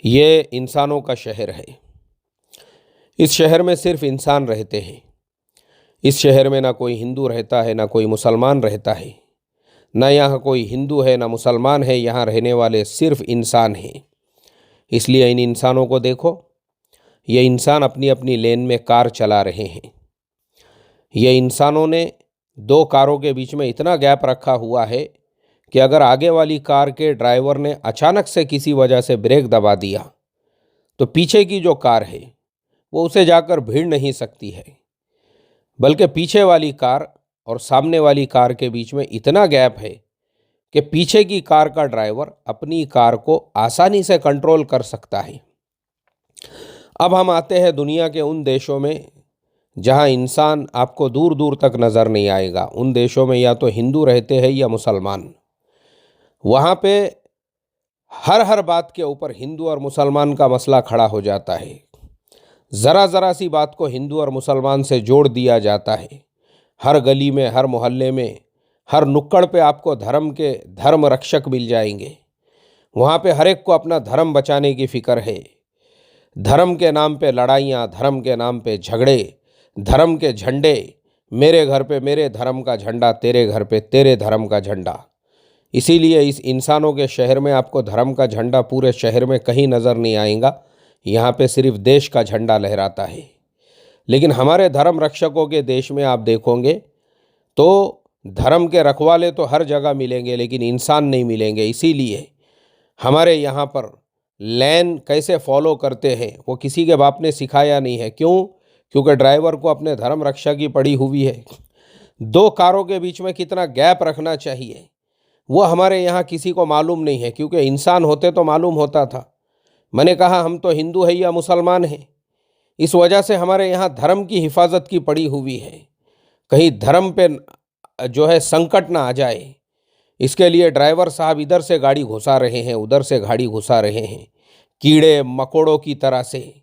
ये इंसानों का शहर है। इस शहर में सिर्फ इंसान रहते हैं। इस शहर में ना कोई हिंदू रहता है, ना कोई मुसलमान रहता है। ना यहाँ कोई हिंदू है, ना मुसलमान है। यहाँ रहने वाले सिर्फ इंसान हैं। इसलिए इन इंसानों को देखो। ये इंसान अपनी अपनी लेन में कार चला रहे हैं। ये इंसानों ने दो कारों के बीच में इतना गैप रखा हुआ है कि अगर आगे वाली कार के ड्राइवर ने अचानक से किसी वजह से ब्रेक दबा दिया तो पीछे की जो कार है वो उसे जाकर भिड़ नहीं सकती है, बल्कि पीछे वाली कार और सामने वाली कार के बीच में इतना गैप है कि पीछे की कार का ड्राइवर अपनी कार को आसानी से कंट्रोल कर सकता है। अब हम आते हैं दुनिया के उन देशों में जहां इंसान आपको दूर दूर तक नज़र नहीं आएगा। उन देशों में या तो हिंदू रहते हैं या मुसलमान। वहाँ पे हर बात के ऊपर हिंदू और मुसलमान का मसला खड़ा हो जाता है। ज़रा सी बात को हिंदू और मुसलमान से जोड़ दिया जाता है। हर गली में, हर मोहल्ले में, हर नुक्कड़ पे आपको धर्म के धर्म रक्षक मिल जाएंगे। वहाँ पे हर एक को अपना धर्म बचाने की फ़िक्र है। धर्म के नाम पे लड़ाइयाँ, धर्म के नाम पे झगड़े, धर्म के झंडे, मेरे घर पे मेरे धर्म का झंडा, तेरे घर पे तेरे धर्म का झंडा। इसीलिए इस इंसानों के शहर में आपको धर्म का झंडा पूरे शहर में कहीं नज़र नहीं आएगा। यहाँ पे सिर्फ देश का झंडा लहराता है। लेकिन हमारे धर्म रक्षकों के देश में आप देखोगे तो धर्म के रखवाले तो हर जगह मिलेंगे, लेकिन इंसान नहीं मिलेंगे। इसीलिए हमारे यहाँ पर लेन कैसे फॉलो करते हैं वो किसी के बाप ने सिखाया नहीं है। क्यों? क्योंकि ड्राइवर को अपने धर्म रक्षा की पड़ी हुई है। दो कारों के बीच में कितना गैप रखना चाहिए वो हमारे यहाँ किसी को मालूम नहीं है। क्योंकि इंसान होते तो मालूम होता था। मैंने कहा हम तो हिंदू है या मुसलमान हैं। इस वजह से हमारे यहाँ धर्म की हिफाजत की पड़ी हुई है। कहीं धर्म पे जो है संकट ना आ जाए, इसके लिए ड्राइवर साहब इधर से गाड़ी घुसा रहे हैं, उधर से गाड़ी घुसा रहे हैं। कीड़े मकोड़ों की तरह से,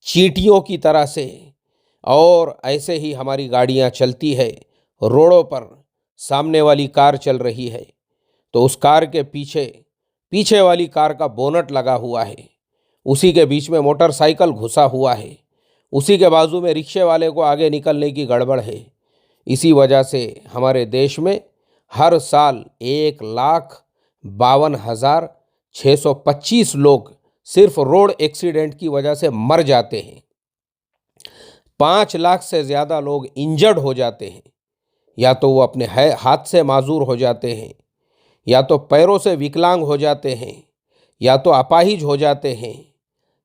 चींटियों की तरह से, और ऐसे ही हमारी गाड़ियाँ चलती है रोडों पर। सामने वाली कार चल रही है तो उस कार के पीछे पीछे वाली कार का बोनट लगा हुआ है, उसी के बीच में मोटरसाइकिल घुसा हुआ है, उसी के बाजू में रिक्शे वाले को आगे निकलने की गड़बड़ है। इसी वजह से हमारे देश में हर साल 1,52,625 लोग सिर्फ रोड एक्सीडेंट की वजह से मर जाते हैं। 5 लाख से ज़्यादा लोग इंजर्ड हो जाते हैं। या तो वो अपने हाथ से माजूर हो जाते हैं, या तो पैरों से विकलांग हो जाते हैं, या तो अपाहिज हो जाते हैं,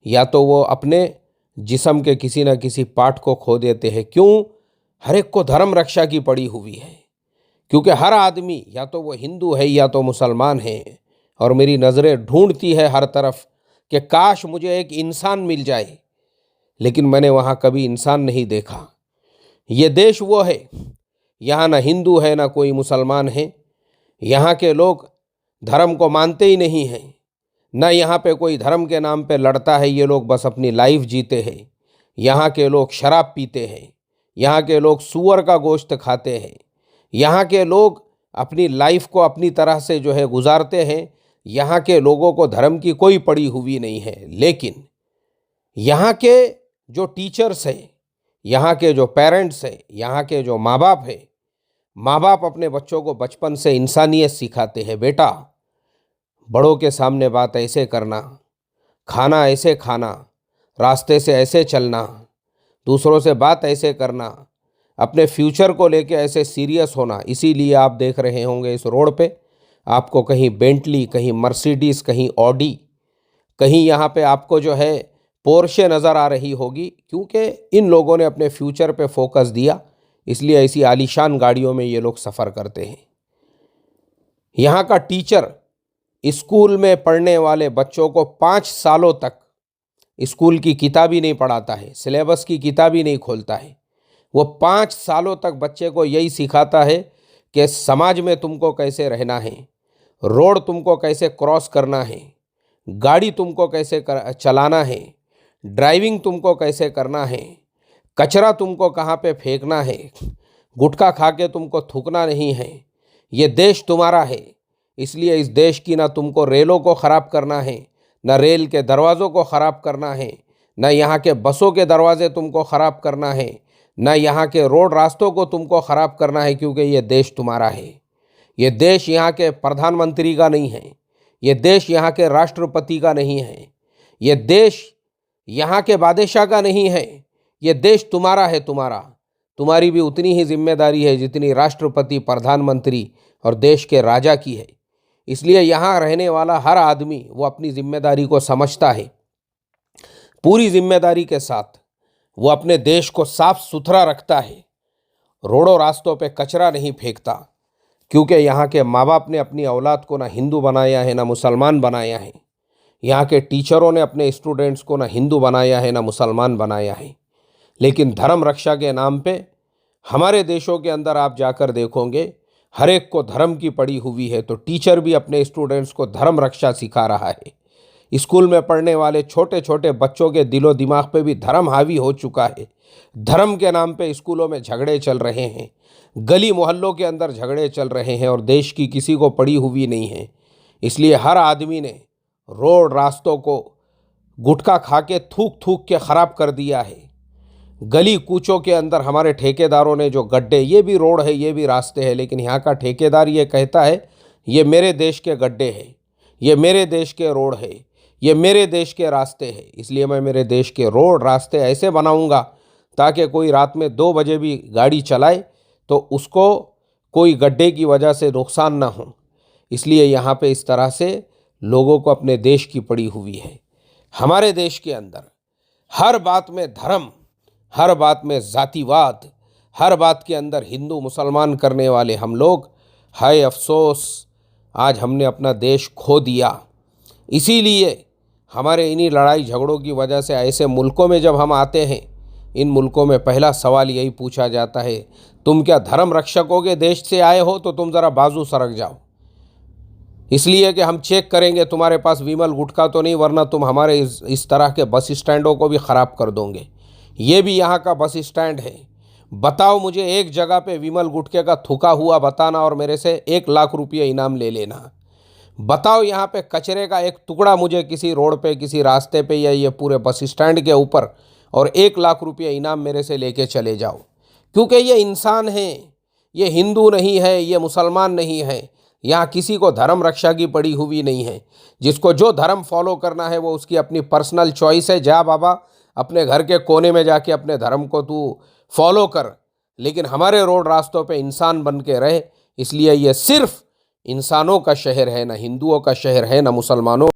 या तो वो अपने जिस्म के किसी न किसी पार्ट को खो देते हैं। क्यों? हर एक को धर्म रक्षा की पड़ी हुई है। क्योंकि हर आदमी या तो वो हिंदू है या तो मुसलमान है। और मेरी नज़रें ढूंढती है हर तरफ कि काश मुझे एक इंसान मिल जाए, लेकिन मैंने वहाँ कभी इंसान नहीं देखा। ये देश वो है, यहाँ ना हिंदू है ना कोई मुसलमान है। यहाँ के लोग धर्म को मानते ही नहीं हैं। न यहाँ पे कोई धर्म के नाम पे लड़ता है। ये लोग बस अपनी लाइफ जीते हैं। यहाँ के लोग शराब पीते हैं, यहाँ के लोग सूअर का गोश्त खाते हैं, यहाँ के लोग अपनी लाइफ को अपनी तरह से जो है गुजारते हैं। यहाँ के लोगों को धर्म की कोई पड़ी हुई नहीं है। लेकिन यहाँ के जो टीचर्स हैं, यहाँ के जो पेरेंट्स हैं, यहाँ के जो माँ बाप हैं, माँ बाप अपने बच्चों को बचपन से इंसानियत सिखाते हैं। बेटा, बड़ों के सामने बात ऐसे करना, खाना ऐसे खाना, रास्ते से ऐसे चलना, दूसरों से बात ऐसे करना, अपने फ्यूचर को लेके ऐसे सीरियस होना। इसीलिए आप देख रहे होंगे इस रोड पे आपको कहीं बेंटली, कहीं मर्सिडीज़, कहीं ऑडी, कहीं यहाँ पे आपको जो है पोर्शे नज़र आ रही होगी। क्योंकि इन लोगों ने अपने फ्यूचर पे फोकस दिया, इसलिए ऐसी आलीशान गाड़ियों में ये लोग सफ़र करते हैं। यहाँ का टीचर स्कूल में पढ़ने वाले बच्चों को 5 सालों तक स्कूल की किताब ही नहीं पढ़ाता है, सिलेबस की किताब ही नहीं खोलता है। वो 5 सालों तक बच्चे को यही सिखाता है कि समाज में तुमको कैसे रहना है, रोड तुमको कैसे क्रॉस करना है, गाड़ी तुमको कैसे चलाना है, ड्राइविंग तुमको कैसे करना है, कचरा तुमको कहाँ पे फेंकना है, गुटखा खा के तुमको थूकना नहीं है। ये देश तुम्हारा है, इसलिए इस देश की ना तुमको रेलों को ख़राब करना है, न रेल के दरवाज़ों को ख़राब करना है, न यहाँ के बसों के दरवाजे तुमको ख़राब करना है, न यहाँ के रोड रास्तों को तुमको ख़राब करना है, क्योंकि ये देश तुम्हारा है। ये देश यहाँ के प्रधानमंत्री का नहीं है, ये देश यहाँ के राष्ट्रपति का नहीं है, ये देश यहाँ के बादशाह का नहीं है, ये देश तुम्हारा है। तुम्हारी भी उतनी ही जिम्मेदारी है जितनी राष्ट्रपति, प्रधानमंत्री और देश के राजा की है। इसलिए यहाँ रहने वाला हर आदमी वो अपनी जिम्मेदारी को समझता है। पूरी जिम्मेदारी के साथ वो अपने देश को साफ सुथरा रखता है, रोडों रास्तों पे कचरा नहीं फेंकता, क्योंकि यहाँ के माँ बाप ने अपनी औलाद को ना हिंदू बनाया है ना मुसलमान बनाया है। यहाँ के टीचरों ने अपने स्टूडेंट्स को ना हिंदू बनाया है ना मुसलमान बनाया है। लेकिन धर्म रक्षा के नाम पे हमारे देशों के अंदर आप जाकर देखोगे, हर एक को धर्म की पड़ी हुई है। तो टीचर भी अपने स्टूडेंट्स को धर्म रक्षा सिखा रहा है। स्कूल में पढ़ने वाले छोटे छोटे बच्चों के दिलो दिमाग पे भी धर्म हावी हो चुका है। धर्म के नाम पे स्कूलों में झगड़े चल रहे हैं, गली मोहल्लों के अंदर झगड़े चल रहे हैं और देश की किसी को पड़ी हुई नहीं है। इसलिए हर आदमी ने रोड रास्तों को गुटखा खा के थूक थूक के ख़राब कर दिया है। गली कूचों के अंदर हमारे ठेकेदारों ने जो गड्ढे, ये भी रोड है, ये भी रास्ते हैं, लेकिन यहाँ का ठेकेदार ये कहता है ये मेरे देश के गड्ढे हैं, ये मेरे देश के रोड है, ये मेरे देश के रास्ते हैं। इसलिए मैं मेरे देश के रोड रास्ते ऐसे बनाऊंगा ताकि कोई रात में 2 बजे भी गाड़ी चलाए तो उसको कोई गड्ढे की वजह से नुकसान ना हो। इसलिए यहाँ पे इस तरह से लोगों को अपने देश की पड़ी हुई है। हमारे देश के अंदर हर बात में धर्म, हर बात में जातिवाद, हर बात के अंदर हिंदू मुसलमान करने वाले हम लोग, हाय अफसोस आज हमने अपना देश खो दिया। इसीलिए हमारे इन्हीं लड़ाई झगड़ों की वजह से ऐसे मुल्कों में जब हम आते हैं, इन मुल्कों में पहला सवाल यही पूछा जाता है, तुम क्या धर्म रक्षकों के देश से आए हो तो तुम ज़रा बाजू सरक जाओ, इसलिए कि हम चेक करेंगे तुम्हारे पास विमल गुटखा तो नहीं, वरना तुम हमारे इस तरह के बस स्टैंडों को भी ख़राब कर दोगे। ये भी यहाँ का बस स्टैंड है। बताओ मुझे एक जगह पे विमल गुटखे का थूका हुआ बताना और मेरे से 1 लाख रुपये इनाम ले लेना। बताओ यहाँ पे कचरे का एक टुकड़ा मुझे किसी रोड पे, किसी रास्ते पे या ये पूरे बस स्टैंड के ऊपर, और 1 लाख रुपये इनाम मेरे से लेके चले जाओ। क्योंकि ये इंसान हैं, ये हिंदू नहीं है, ये मुसलमान नहीं है। यहाँ किसी को धर्म रक्षा की पड़ी हुई नहीं है। जिसको जो धर्म फॉलो करना है वो उसकी अपनी पर्सनल चॉइस है। जा बाबा, अपने घर के कोने में जाके अपने धर्म को तू फॉलो कर, लेकिन हमारे रोड रास्तों पे इंसान बन के रहे। इसलिए ये सिर्फ इंसानों का शहर है, ना हिंदुओं का शहर है, ना मुसलमानों।